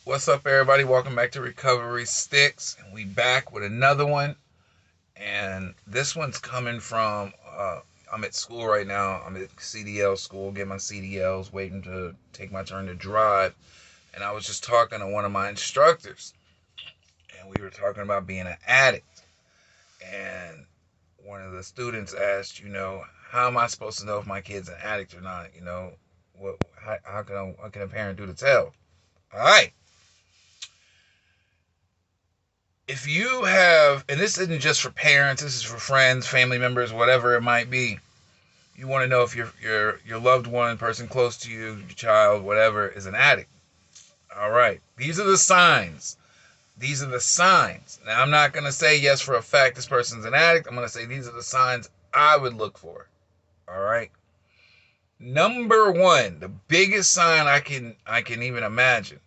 What's up, everybody? Welcome back to Recovery Sticks. And we back with another one. And this one's coming from, I'm at school right now. I'm at CDL school, getting my CDLs, waiting to take my turn to drive. And I was just talking to one of my instructors. And we were talking about being an addict. And one of the students asked, how am I supposed to know if my kid's an addict or not? How can a parent do to tell? All right. If you have, and this isn't just for parents, this is for friends, family members, whatever it might be. You want to know if your loved one, person close to you, your child, whatever, is an addict. All right, these are the signs. These are the signs. Now, I'm not going to say yes for a fact this person's an addict. I'm going to say these are the signs I would look for. All right. Number one, the biggest sign I can even imagine,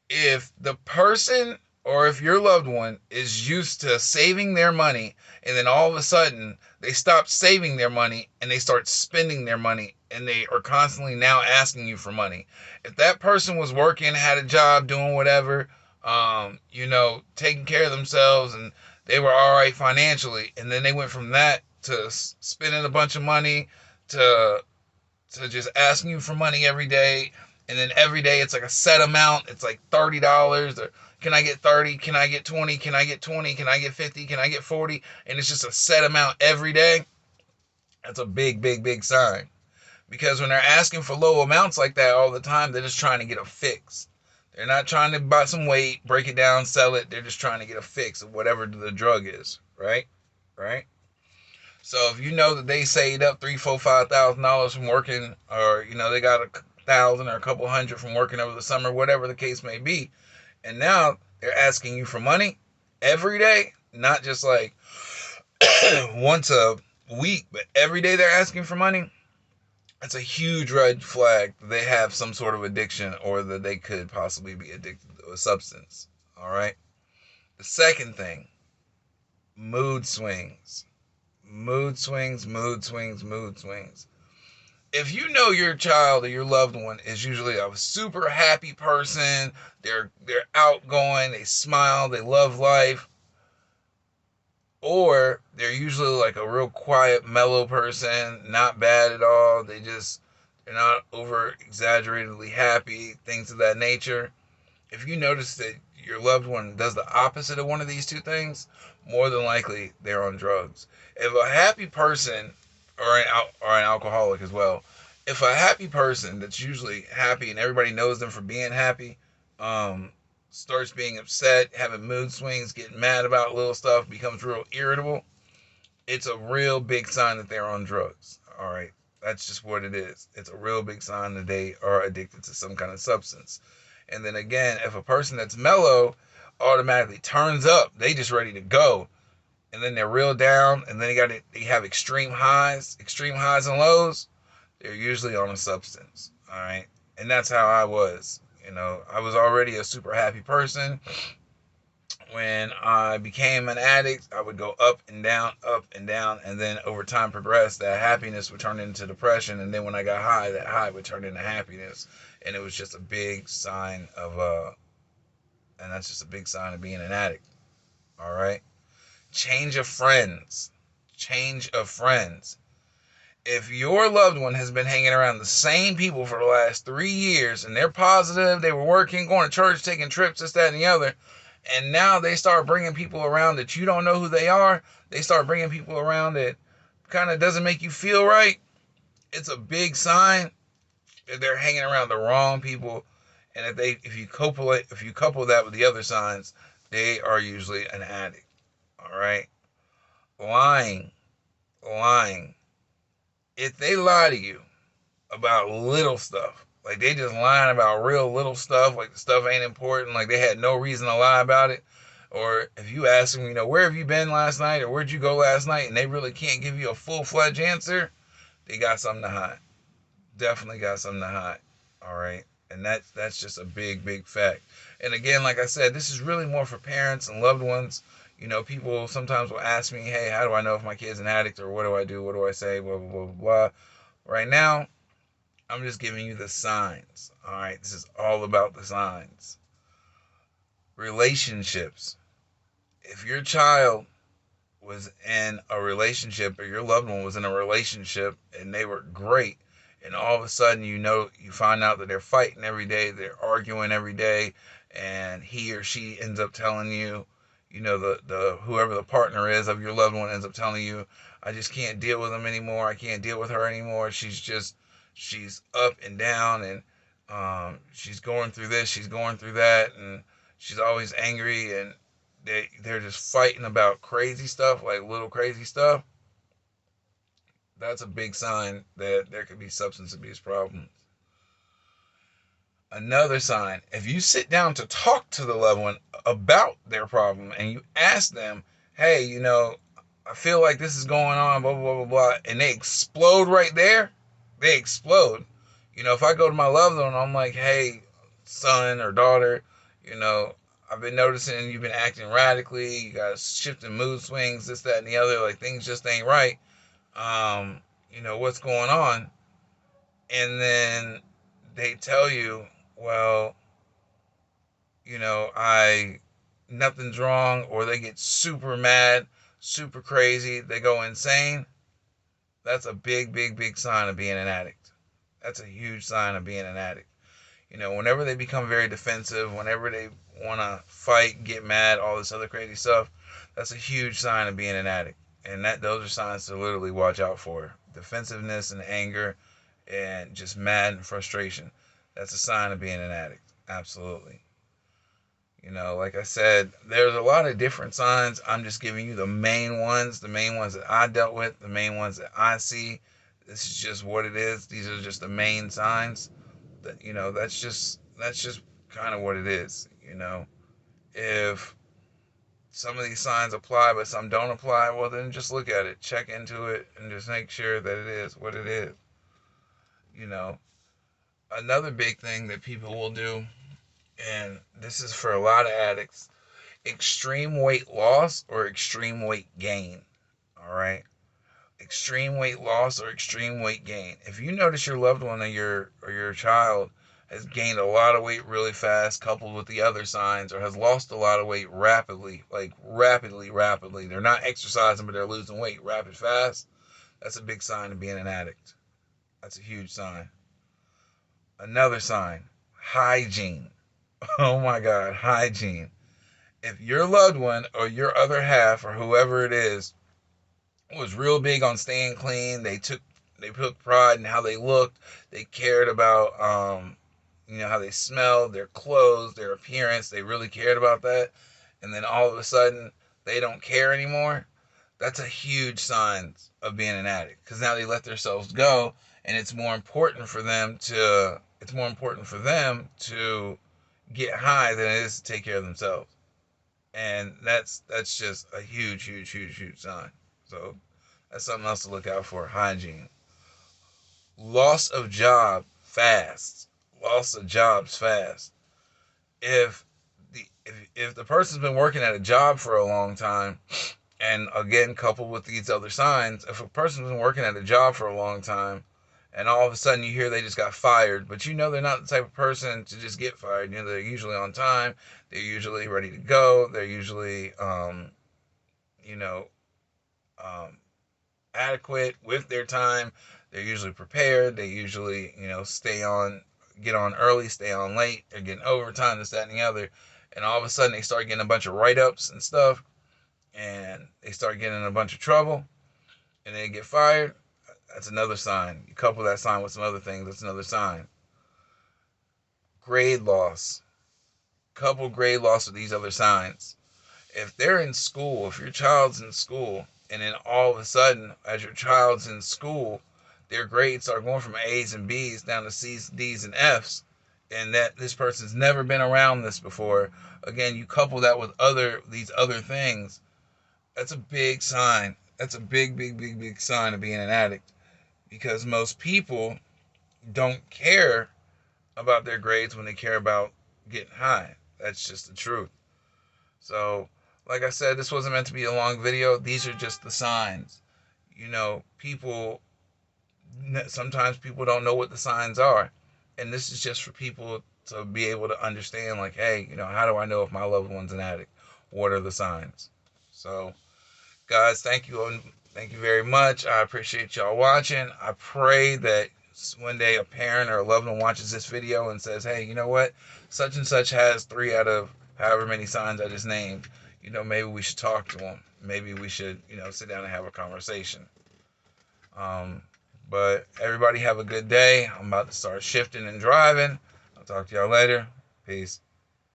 if the person or if your loved one is used to saving their money and then all of a sudden they stop saving their money and they start spending their money and they are constantly now asking you for money. If that person was working, had a job, doing whatever, taking care of themselves and they were all right financially, and then they went from that to spending a bunch of money to just asking you for money every day, and then every day it's like a set amount. It's like $30, or can I get 30? Can I get 20? Can I get 20? Can I get 50? Can I get 40? And it's just a set amount every day. That's a big, big, big sign. Because when they're asking for low amounts like that all the time, they're just trying to get a fix. They're not trying to buy some weight, break it down, sell it. They're just trying to get a fix of whatever the drug is, right? Right? So if you know that they saved up $3,000, $4,000, $5,000 from working, or they got $1,000 or a couple hundred from working over the summer, whatever the case may be, and now they're asking you for money every day, not just like once a week, but every day they're asking for money. That's a huge red flag that they have some sort of addiction or that they could possibly be addicted to a substance. All right. The second thing, mood swings. Mood swings, mood swings, mood swings. If you know your child or your loved one is usually a super happy person, they're outgoing, they smile, they love life, or they're usually like a real quiet, mellow person, not bad at all. They're not over exaggeratedly happy, things of that nature. If you notice that your loved one does the opposite of one of these two things, more than likely they're on drugs. If a happy person, or an alcoholic as well, if a happy person that's usually happy and everybody knows them for being happy, um, starts being upset, having mood swings, getting mad about little stuff, becomes real irritable, it's a real big sign that they're on drugs. All right. That's just what it is. It's a real big sign that they are addicted to some kind of substance. And then again, if a person that's mellow automatically turns up, they just ready to go. And then they're real down, and then they have extreme highs and lows. They're usually on a substance. All right. And that's how I was. I was already a super happy person. When I became an addict, I would go up and down, and then over time progress, that happiness would turn into depression, and then when I got high, that high would turn into happiness, and it was just a big sign of and that's just a big sign of being an addict. All right, change of friends, change of friends. If your loved one has been hanging around the same people for the last 3 years, and they're positive, they were working, going to church, taking trips, this, that, and the other, and now they start bringing people around that you don't know who they are. They start bringing people around that kind of doesn't make you feel right. It's a big sign that they're hanging around the wrong people. And if you couple that with the other signs, they are usually an addict. All right. Lying, lying. If they lie to you about little stuff, like they just lying about real little stuff, like the stuff ain't important, like they had no reason to lie about it. Or if you ask them, where have you been last night, or where'd you go last night, and they really can't give you a full-fledged answer, they got something to hide. Definitely got something to hide. All right. And that's just a big, big fact. And again, like I said, this is really more for parents and loved ones. People sometimes will ask me, hey, how do I know if my kid's an addict, or what do I do? What do I say? Blah, blah, blah, blah. Right now, I'm just giving you the signs. All right. This is all about the signs. Relationships. If your child was in a relationship, or your loved one was in a relationship and they were great, and all of a sudden you find out that they're fighting every day, they're arguing every day, and he or she ends up telling you, the whoever the partner is of your loved one ends up telling you, I just can't deal with him anymore, I can't deal with her anymore, she's up and down, and she's going through this, she's going through that, and she's always angry, and they're just fighting about crazy stuff, like little crazy stuff. That's a big sign that there could be substance abuse problems. Another sign, if you sit down to talk to the loved one about their problem and you ask them, hey, I feel like this is going on, blah, blah, blah, blah, blah, and they explode right there, they explode. If I go to my loved one, I'm like, hey, son or daughter, you know, I've been noticing you've been acting radically, you got shifting mood swings, this, that, and the other, like things just ain't right. What's going on? And then they tell you, well, I nothing's wrong, or they get super mad, super crazy, they go insane. That's a big, big, big sign of being an addict. That's a huge sign of being an addict. Whenever they become very defensive, whenever they want to fight, get mad, all this other crazy stuff, that's a huge sign of being an addict. And those are signs to literally watch out for. Defensiveness and anger and just mad and frustration. That's a sign of being an addict. Absolutely. Like I said, there's a lot of different signs. I'm just giving you the main ones that I dealt with, the main ones that I see. This is just what it is. These are just the main signs. That's just kind of what it is. If some of these signs apply but some don't apply, well then just look at it, check into it, and just make sure that it is what it is. you know Another big thing that people will do, and this is for a lot of addicts: extreme weight loss or extreme weight gain. All right, extreme weight loss or extreme weight gain. If you notice your loved one or your child has gained a lot of weight really fast, coupled with the other signs, or has lost a lot of weight rapidly, like rapidly, they're not exercising, but they're losing weight rapid fast, that's a big sign of being an addict. That's a huge sign. Another sign: hygiene. Oh my God, hygiene. If your loved one or your other half or whoever it is was real big on staying clean, they took pride in how they looked, they cared about how they smelled, their clothes, their appearance, they really cared about that, and then all of a sudden they don't care anymore, that's a huge sign of being an addict, because now they let themselves go, and it's more important for them to get high than it is to take care of themselves. And that's just a huge, huge, huge, huge sign. So that's something else to look out for. Hygiene. Loss of job fast. Loss of jobs fast. If the person's been working at a job for a long time, and again coupled with these other signs, if a person's been working at a job for a long time, and all of a sudden you hear they just got fired, but they're not the type of person to just get fired. They're usually on time, they're usually ready to go, they're usually you know um, adequate with their time. They're usually prepared. They usually, get on early, stay on late. They're getting overtime, this, that, and the other. And all of a sudden, they start getting a bunch of write-ups and stuff, and they start getting in a bunch of trouble, and they get fired. That's another sign. You couple that sign with some other things, that's another sign. Grade loss. Couple grade loss with these other signs. If they're in school, if your child's in school, and then all of a sudden, as your child's in school, their grades are going from A's and B's down to C's, D's, and F's, and that this person's never been around this before. Again, you couple that with these other things, that's a big sign. That's a big, big, big, big sign of being an addict, because most people don't care about their grades when they care about getting high. That's just the truth. So, like I said, this wasn't meant to be a long video. These are just the signs. Sometimes people don't know what the signs are. And this is just for people to be able to understand, like, hey, how do I know if my loved one's an addict? What are the signs? So, guys, thank you very much. I appreciate y'all watching. I pray that one day a parent or a loved one watches this video and says, hey, you know what? Such and such has 3 out of however many signs I just named. Maybe we should talk to them. Maybe we should, sit down and have a conversation. Um, but everybody have a good day. I'm about to start shifting and driving. I'll talk to y'all later. Peace.